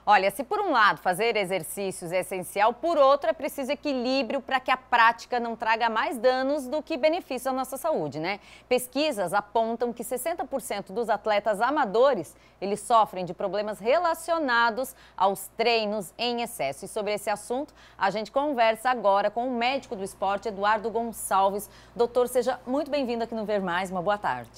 Olha, se por um lado fazer exercícios é essencial, por outro é preciso equilíbrio para que a prática não traga mais danos do que benefícios à nossa saúde, né? Pesquisas apontam que 60% dos atletas amadores, eles sofrem de problemas relacionados aos treinos em excesso. E sobre esse assunto, a gente conversa agora com o médico do esporte, Eduardo Gonçalves. Doutor, seja muito bem-vindo aqui no Ver Mais, uma boa tarde.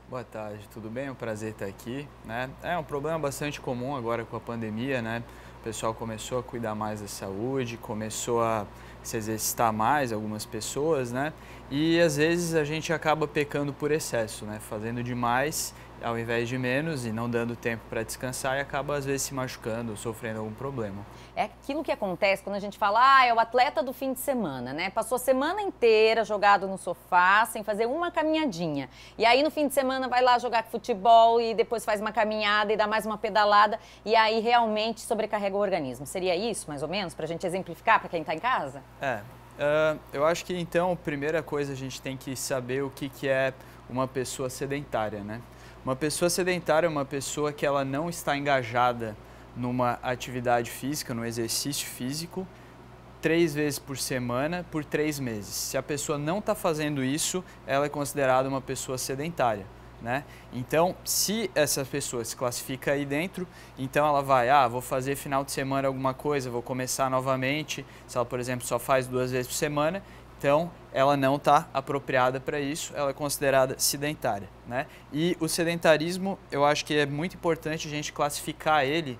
Boa tarde, tudo bem? É um prazer estar aqui, né? É um problema bastante comum agora com a pandemia, né? O pessoal começou a cuidar mais da saúde, começou a se exercitar mais, algumas pessoas, né? E às vezes a gente acaba pecando por excesso, né? Fazendo demais ao invés de menos e não dando tempo para descansar e acaba às vezes se machucando ou sofrendo algum problema. É aquilo que acontece quando a gente fala, é o atleta do fim de semana, né? Passou a semana inteira jogado no sofá, sem fazer uma caminhadinha. E aí no fim de semana vai lá jogar futebol e depois faz uma caminhada e dá mais uma pedalada e aí realmente sobrecarrega o organismo. Seria isso, mais ou menos, para a gente exemplificar para quem está em casa? Eu acho que então a primeira coisa a gente tem que saber o que é uma pessoa sedentária, né? Uma pessoa sedentária é uma pessoa que ela não está engajada numa atividade física, no exercício físico, 3 vezes por semana, por 3 meses. Se a pessoa não está fazendo isso, ela é considerada uma pessoa sedentária, né? Então, se essa pessoa se classifica aí dentro, então ela vai, vou fazer final de semana alguma coisa, vou começar novamente. Se ela, por exemplo, só faz 2 vezes por semana, então ela não está apropriada para isso, ela é considerada sedentária, né? E o sedentarismo, eu acho que é muito importante a gente classificar ele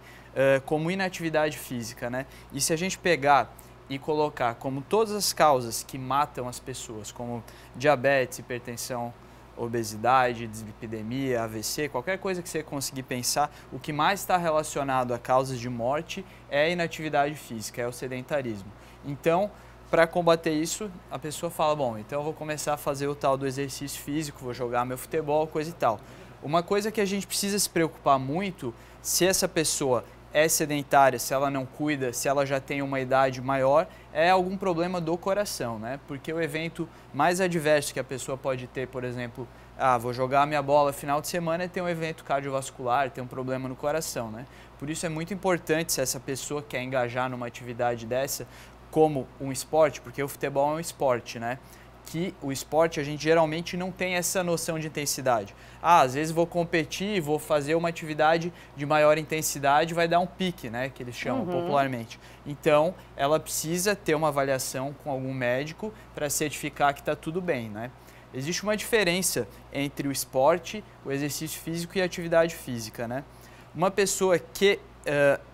como inatividade física, né? E se a gente pegar e colocar como todas as causas que matam as pessoas, como diabetes, hipertensão, obesidade, dislipidemia, AVC, qualquer coisa que você conseguir pensar, o que mais está relacionado a causas de morte é a inatividade física, é o sedentarismo. Então, para combater isso, a pessoa fala, bom, então eu vou começar a fazer o tal do exercício físico, vou jogar meu futebol, coisa e tal. Uma coisa que a gente precisa se preocupar muito, se essa pessoa é sedentária, se ela não cuida, se ela já tem uma idade maior, é algum problema do coração, né? Porque o evento mais adverso que a pessoa pode ter, por exemplo, vou jogar minha bola final de semana e tem um evento cardiovascular, tem um problema no coração, né? Por isso é muito importante, se essa pessoa quer engajar numa atividade dessa, como um esporte, porque o futebol é um esporte, né? Que o esporte a gente geralmente não tem essa noção de intensidade. Às vezes vou competir, vou fazer uma atividade de maior intensidade, vai dar um pique, né, que eles chamam popularmente. Então, ela precisa ter uma avaliação com algum médico para certificar que está tudo bem, né? Existe uma diferença entre o esporte, o exercício físico e a atividade física, né? Uma pessoa que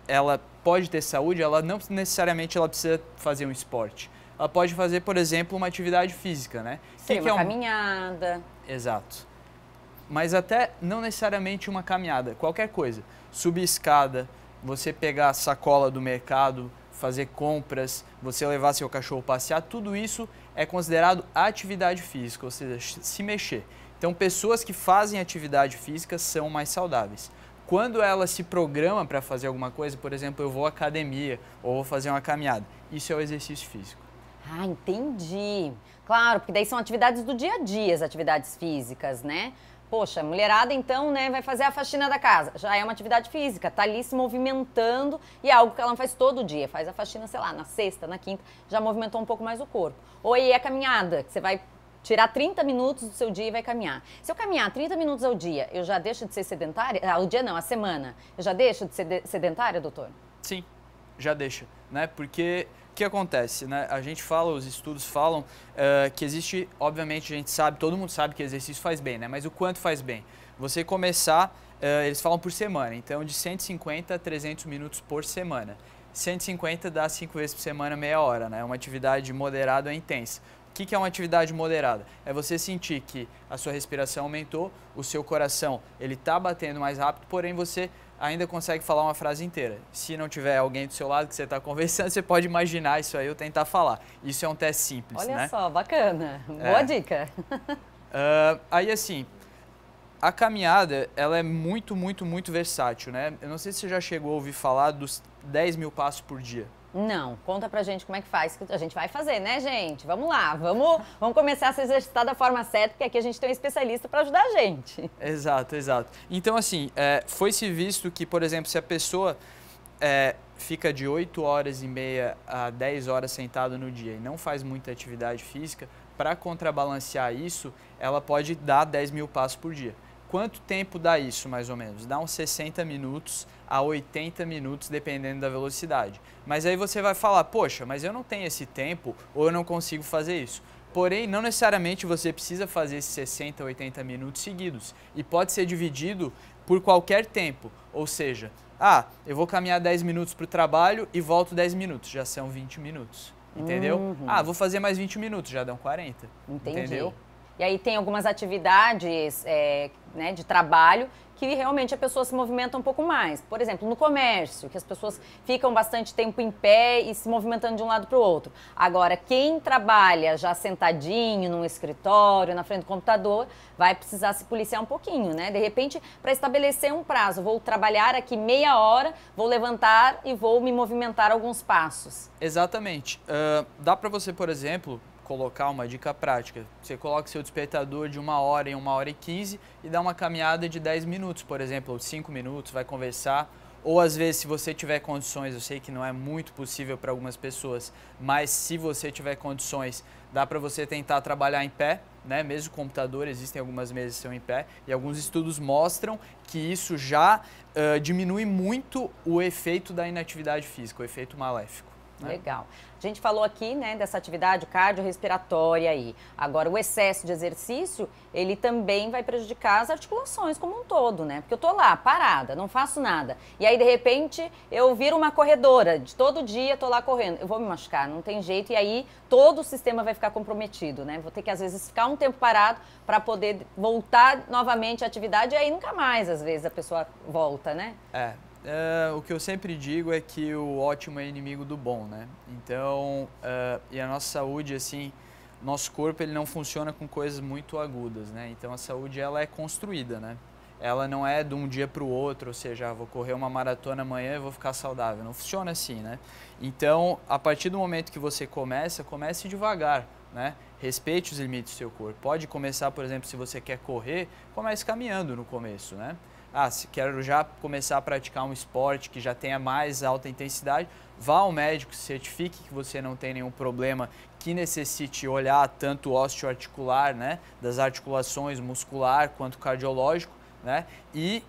ela pode ter saúde, ela não necessariamente ela precisa fazer um esporte. Ela pode fazer, por exemplo, uma atividade física, né? Sim, uma caminhada. Exato. Mas até não necessariamente uma caminhada, qualquer coisa. Subir escada, você pegar a sacola do mercado, fazer compras, você levar seu cachorro passear, tudo isso é considerado atividade física, ou seja, se mexer. Então, pessoas que fazem atividade física são mais saudáveis. Quando ela se programa para fazer alguma coisa, por exemplo, eu vou à academia ou vou fazer uma caminhada, isso é o exercício físico. Entendi. Claro, porque daí são atividades do dia a dia, as atividades físicas, né? Poxa, mulherada então, né, vai fazer a faxina da casa. Já é uma atividade física, tá ali se movimentando e é algo que ela não faz todo dia. Faz a faxina, sei lá, na sexta, na quinta, já movimentou um pouco mais o corpo. Ou aí a caminhada, que você vai tirar 30 minutos do seu dia e vai caminhar. Se eu caminhar 30 minutos ao dia, eu já deixo de ser sedentária? Ao dia não, a semana. Eu já deixo de ser sedentária, doutor? Sim, já deixa, né? Porque o que acontece, né? A gente fala, os estudos falam que existe, obviamente a gente sabe, todo mundo sabe que exercício faz bem, né? Mas o quanto faz bem? Você começar, eles falam por semana, então de 150 a 300 minutos por semana. 150 dá 5 vezes por semana, meia hora, né? É uma atividade moderada ou intensa. O que é uma atividade moderada? É você sentir que a sua respiração aumentou, o seu coração ele está batendo mais rápido, porém você ainda consegue falar uma frase inteira. Se não tiver alguém do seu lado que você está conversando, você pode imaginar isso aí ou tentar falar. Isso é um teste simples, né? Olha só, bacana. Boa dica. Aí assim, a caminhada ela é muito versátil, né? Eu não sei se você já chegou a ouvir falar dos 10 mil passos por dia. Não, conta pra gente como é que faz, que a gente vai fazer, né, gente? Vamos lá, vamos começar a se exercitar da forma certa, porque aqui a gente tem um especialista para ajudar a gente. Exato. Então, assim, foi-se visto que, por exemplo, se a pessoa fica de 8h30 a 10 horas sentado no dia e não faz muita atividade física, para contrabalancear isso, ela pode dar 10 mil passos por dia. Quanto tempo dá isso, mais ou menos? Dá uns 60 minutos a 80 minutos, dependendo da velocidade. Mas aí você vai falar, poxa, mas eu não tenho esse tempo ou eu não consigo fazer isso. Porém, não necessariamente você precisa fazer esses 60, 80 minutos seguidos. E pode ser dividido por qualquer tempo. Ou seja, eu vou caminhar 10 minutos para o trabalho e volto 10 minutos. Já são 20 minutos. Entendeu? Vou fazer mais 20 minutos, já dão 40. Entendi. Entendeu? E aí tem algumas atividades né, de trabalho que realmente a pessoa se movimenta um pouco mais. Por exemplo, no comércio, que as pessoas ficam bastante tempo em pé e se movimentando de um lado para o outro. Agora, quem trabalha já sentadinho num escritório, na frente do computador, vai precisar se policiar um pouquinho, né? De repente, para estabelecer um prazo, vou trabalhar aqui meia hora, vou levantar e vou me movimentar alguns passos. Exatamente. Dá para você, por exemplo, colocar uma dica prática. Você coloca seu despertador de 1h em 1h15 e dá uma caminhada de 10 minutos, por exemplo, ou 5 minutos, vai conversar. Ou às vezes, se você tiver condições, eu sei que não é muito possível para algumas pessoas, mas se você tiver condições, dá para você tentar trabalhar em pé, né? Mesmo o computador, existem algumas mesas que são em pé, e alguns estudos mostram que isso já diminui muito o efeito da inatividade física, o efeito maléfico. Legal. A gente falou aqui, né, dessa atividade cardiorrespiratória aí. Agora, o excesso de exercício, ele também vai prejudicar as articulações como um todo, né? Porque eu tô lá, parada, não faço nada. E aí, de repente, eu viro uma corredora. De todo dia, tô lá correndo. Eu vou me machucar, não tem jeito. E aí, todo o sistema vai ficar comprometido, né? Vou ter que, às vezes, ficar um tempo parado para poder voltar novamente à atividade. E aí, nunca mais, às vezes, a pessoa volta, né? O que eu sempre digo é que o ótimo é inimigo do bom, né? Então, e a nossa saúde, assim, nosso corpo ele não funciona com coisas muito agudas, né? Então a saúde ela é construída, né? Ela não é de um dia para o outro, ou seja, vou correr uma maratona amanhã e vou ficar saudável. Não funciona assim, né? Então, a partir do momento que você comece devagar, né? Respeite os limites do seu corpo. Pode começar, por exemplo, se você quer correr, comece caminhando no começo, né? Se quero já começar a praticar um esporte que já tenha mais alta intensidade, vá ao médico, certifique que você não tem nenhum problema que necessite olhar tanto osteoarticular, né, das articulações muscular quanto cardiológico, né? E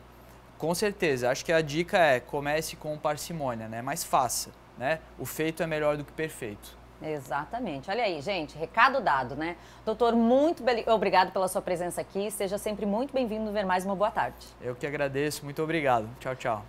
com certeza, acho que a dica é comece com parcimônia, né, mas faça, né? O feito é melhor do que perfeito. Exatamente. Olha aí, gente, recado dado, né? Doutor, muito obrigado pela sua presença aqui. Seja sempre muito bem-vindo no Ver Mais Uma Boa Tarde. Eu que agradeço. Muito obrigado. Tchau, tchau.